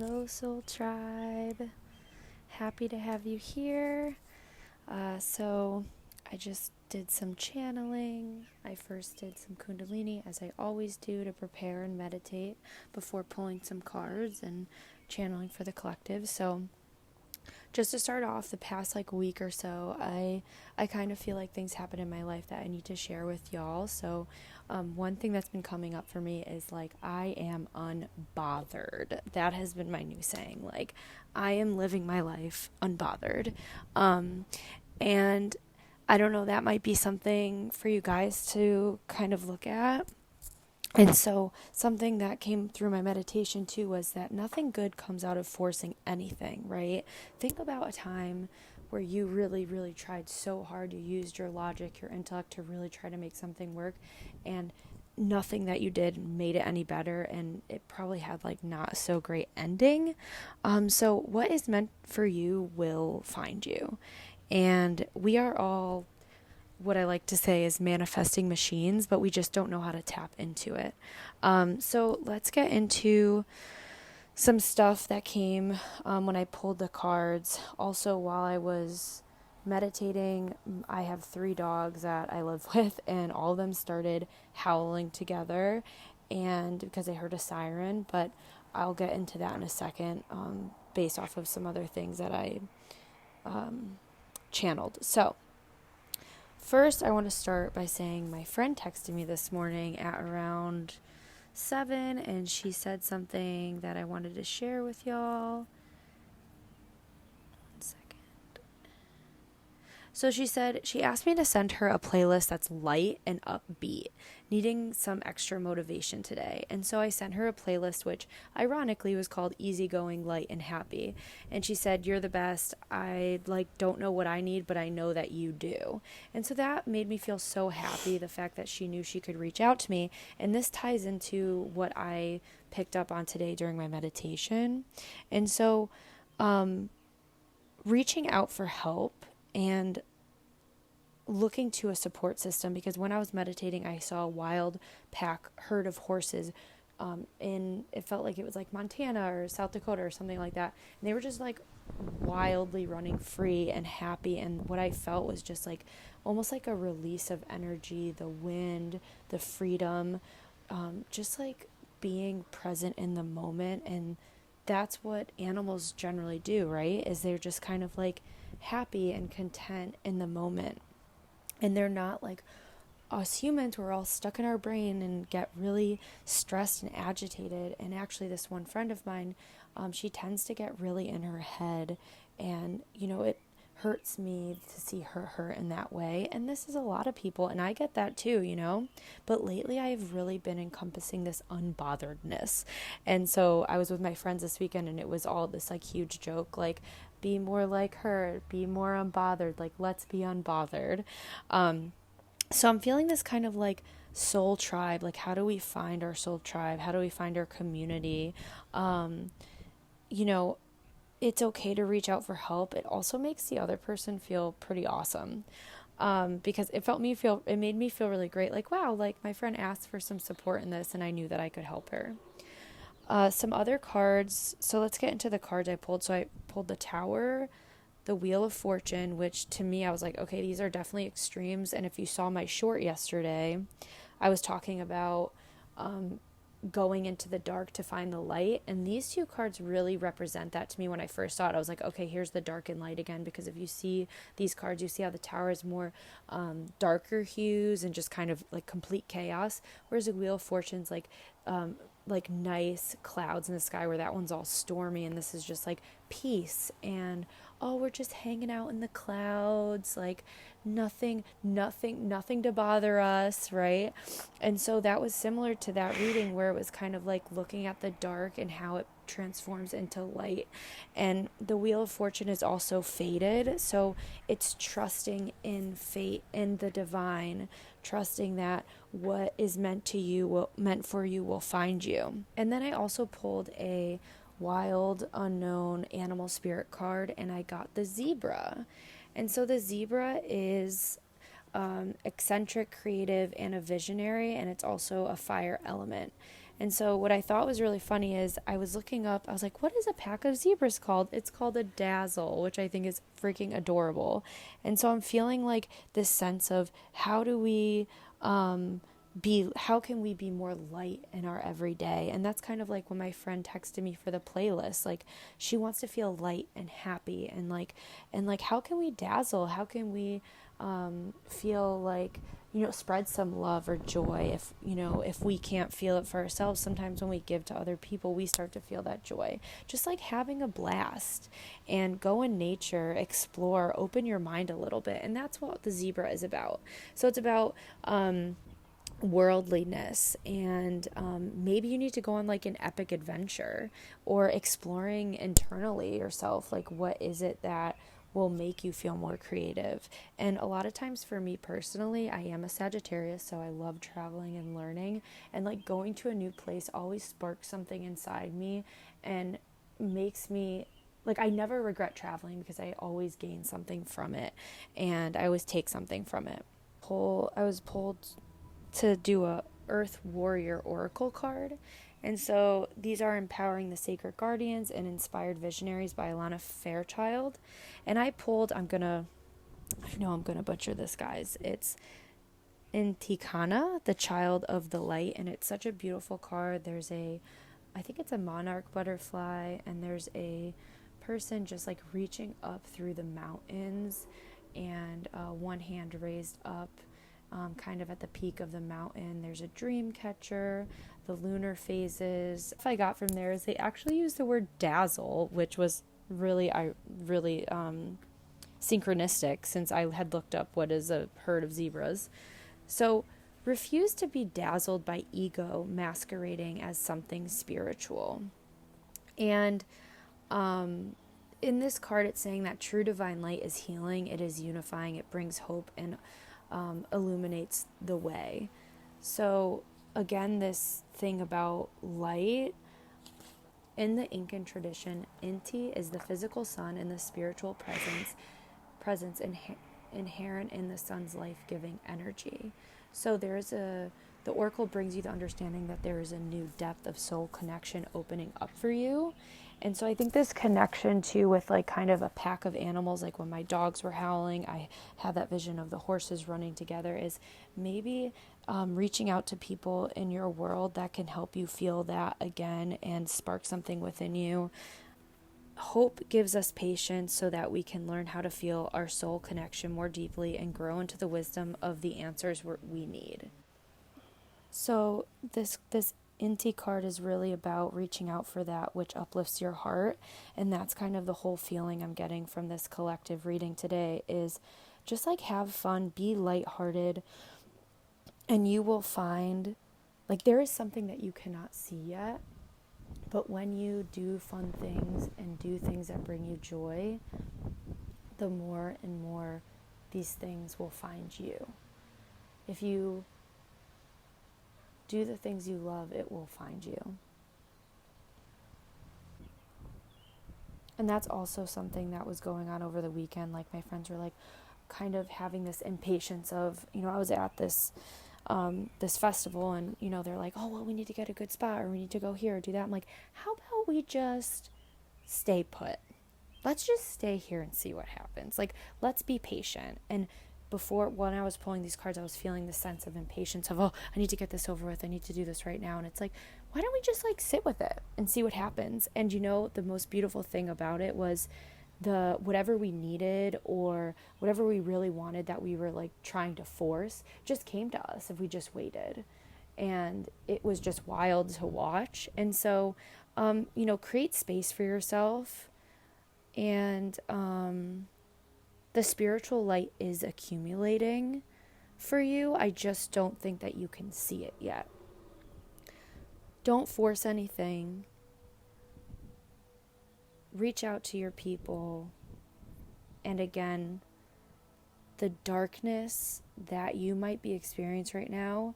Hello, Soul Tribe. Happy to have you here. So, I just did some channeling. I first did some Kundalini, as I always do, to prepare and meditate before pulling some cards and channeling for the collective. So, just to start off, the past week or so, I kind of feel like things happen in my life that I need to share with y'all. So one thing that's been coming up for me is I am unbothered. That has been my new saying. I am living my life unbothered. And I don't know, that might be something for you guys to kind of look at. And so something that came through my meditation too was that nothing good comes out of forcing anything, right? Think about a time where you really, really tried so hard. You used your logic, your intellect to really try to make something work, and nothing that you did made it any better, and it probably had not so great ending. So what is meant for you will find you. And we are all, what I like to say, is manifesting machines, but we just don't know how to tap into it. So let's get into some stuff that came when I pulled the cards. Also, while I was meditating, I have 3 dogs that I live with, and all of them started howling together, and because I heard a siren, but I'll get into that in a second, based off of some other things that I channeled. So first, I want to start by saying my friend texted me this morning at around 7, and she said something that I wanted to share with y'all. 1 second. So she asked me to send her a playlist that's light and upbeat, needing some extra motivation today. And so I sent her a playlist which ironically was called Easygoing, Light, and Happy. And she said, "You're the best. I don't know what I need, but I know that you do." And so that made me feel so happy, the fact that she knew she could reach out to me. And this ties into what I picked up on today during my meditation. And so reaching out for help and looking to a support system, because when I was meditating, I saw a wild pack herd of horses it felt like it was Montana or South Dakota or something like that. And they were just wildly running free and happy. And what I felt was just almost like a release of energy, the wind, the freedom, just being present in the moment. And that's what animals generally do, right? Is they're just kind of happy and content in the moment. And they're not us humans. We're all stuck in our brain and get really stressed and agitated. And actually, this one friend of mine, she tends to get really in her head. And, it hurts me to see her hurt in that way. And this is a lot of people. And I get that too. But lately, I've really been encompassing this unbotheredness. And so I was with my friends this weekend, and it was all this huge joke, be more like her, be more unbothered, let's be unbothered. So I'm feeling this kind of soul tribe, how do we find our soul tribe? How do we find our community? It's okay to reach out for help. It also makes the other person feel pretty awesome. Because it made me feel really great. Wow, my friend asked for some support in this, and I knew that I could help her. Some other cards. So let's get into the cards I pulled. So I pulled the Tower, the Wheel of Fortune, which to me, I was okay, these are definitely extremes. And if you saw my short yesterday, I was talking about going into the dark to find the light. And these 2 cards really represent that to me. When I first saw it, I was okay, here's the dark and light again. Because if you see these cards, you see how the Tower is more darker hues and just kind of complete chaos. Whereas the Wheel of Fortune's nice clouds in the sky, where that one's all stormy, and this is just peace and, oh, we're just hanging out in the clouds, nothing to bother us, right? And so that was similar to that reading, where it was kind of looking at the dark and how it transforms into light. And the Wheel of Fortune is also fated, so it's trusting in fate, in the divine, trusting that what is meant for you will find you. And then I also pulled a wild unknown animal spirit card, and I got the zebra. And so the zebra is eccentric, creative, and a visionary, and it's also a fire element. And so what I thought was really funny is I was looking up, I was like, what is a pack of zebras called? It's called a dazzle, which I think is freaking adorable. And so I'm feeling like this sense of how do we how can we be more light in our everyday? And that's kind of like when my friend texted me for the playlist. Like she wants to feel light and happy and like how can we dazzle? How can we feel like, spread some love or joy if we can't feel it for ourselves. Sometimes when we give to other people, we start to feel that joy. Just like having a blast and go in nature, explore, open your mind a little bit. And that's what the zebra is about. So it's about worldliness and maybe you need to go on like an epic adventure or exploring internally yourself, like what is it that will make you feel more creative. And a lot of times for me personally, I am a Sagittarius, so I love traveling and learning, and like going to a new place always sparks something inside me and makes me like, I never regret traveling because I always gain something from it and I always take something from it. I was pulled to do a Earth Warrior Oracle card. And so these are Empowering the Sacred Guardians and Inspired Visionaries by Alana Fairchild. And I pulled, I know I'm gonna butcher this, guys. It's Intikana, the Child of the Light, and it's such a beautiful card. I think it's a monarch butterfly, and there's a person just like reaching up through the mountains, and one hand raised up, kind of at the peak of the mountain. There's a dream catcher, the lunar phases. What I got from there is they actually used the word dazzle, which was really synchronistic since I had looked up what is a herd of zebras. So refuse to be dazzled by ego masquerading as something spiritual. And in this card, it's saying that true divine light is healing, it is unifying, it brings hope and illuminates the way. So again, this thing about light, in the Incan tradition, Inti is the physical sun and the spiritual presence inherent in the sun's life-giving energy. So the oracle brings you the understanding that there is a new depth of soul connection opening up for you. And so I think this connection too with like kind of a pack of animals, like when my dogs were howling, I had that vision of the horses running together, is maybe reaching out to people in your world that can help you feel that again and spark something within you. Hope gives us patience so that we can learn how to feel our soul connection more deeply and grow into the wisdom of the answers we need. So this Inti card is really about reaching out for that which uplifts your heart, and that's kind of the whole feeling I'm getting from this collective reading today is just like have fun, be lighthearted, and you will find like there is something that you cannot see yet, but when you do fun things and do things that bring you joy, the more and more these things will find you. If you do the things you love, it will find you. And that's also something that was going on over the weekend. Like my friends were like kind of having this impatience of, I was at this festival and, they're like, oh, well, we need to get a good spot or we need to go here or do that. I'm like, how about we just stay put? Let's just stay here and see what happens. Like, let's be patient. And when I was pulling these cards, I was feeling the sense of impatience of, oh, I need to get this over with. I need to do this right now. And it's like, why don't we just like sit with it and see what happens? And the most beautiful thing about it was whatever we needed or whatever we really wanted that we were like trying to force just came to us if we just waited. And it was just wild to watch. And so, create space for yourself. And the spiritual light is accumulating for you. I just don't think that you can see it yet. Don't force anything. Reach out to your people. And again, the darkness that you might be experiencing right now,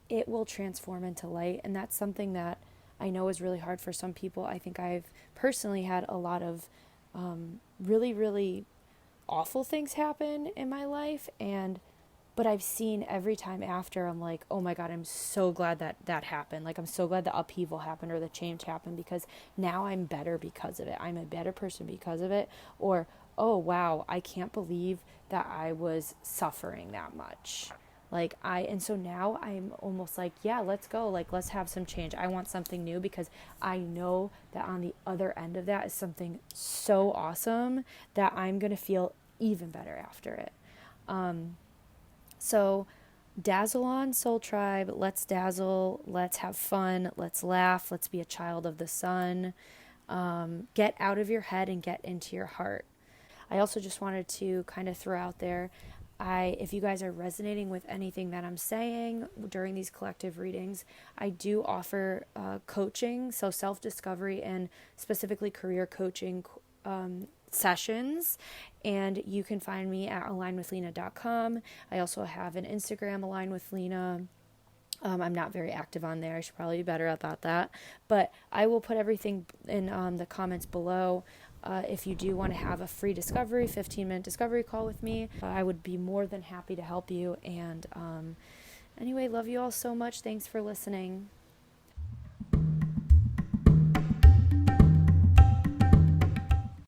it will transform into light. And that's something that I know is really hard for some people. I think I've personally had a lot of really, really awful things happen in my life, But I've seen every time after, I'm like, oh my God, I'm so glad that that happened. Like, I'm so glad the upheaval happened or the change happened, because now I'm better because of it. I'm a better person because of it. Or, oh wow, I can't believe that I was suffering that much. And so now I'm almost like, yeah, let's go. Like, let's have some change. I want something new, because I know that on the other end of that is something so awesome that I'm going to feel even better after it. So, dazzle on, Soul Tribe. Let's dazzle. Let's have fun. Let's laugh. Let's be a child of the sun. Get out of your head and get into your heart. I also just wanted to kind of throw out there, if you guys are resonating with anything that I'm saying during these collective readings, I do offer coaching, so self-discovery and specifically career coaching sessions, and you can find me at alignwithlena.com. I also have an Instagram, alignwithlena. I'm not very active on there. I should probably be better about that. But I will put everything in the comments below. If you do want to have a free discovery, 15-minute discovery call with me, I would be more than happy to help you. And anyway, love you all so much. Thanks for listening.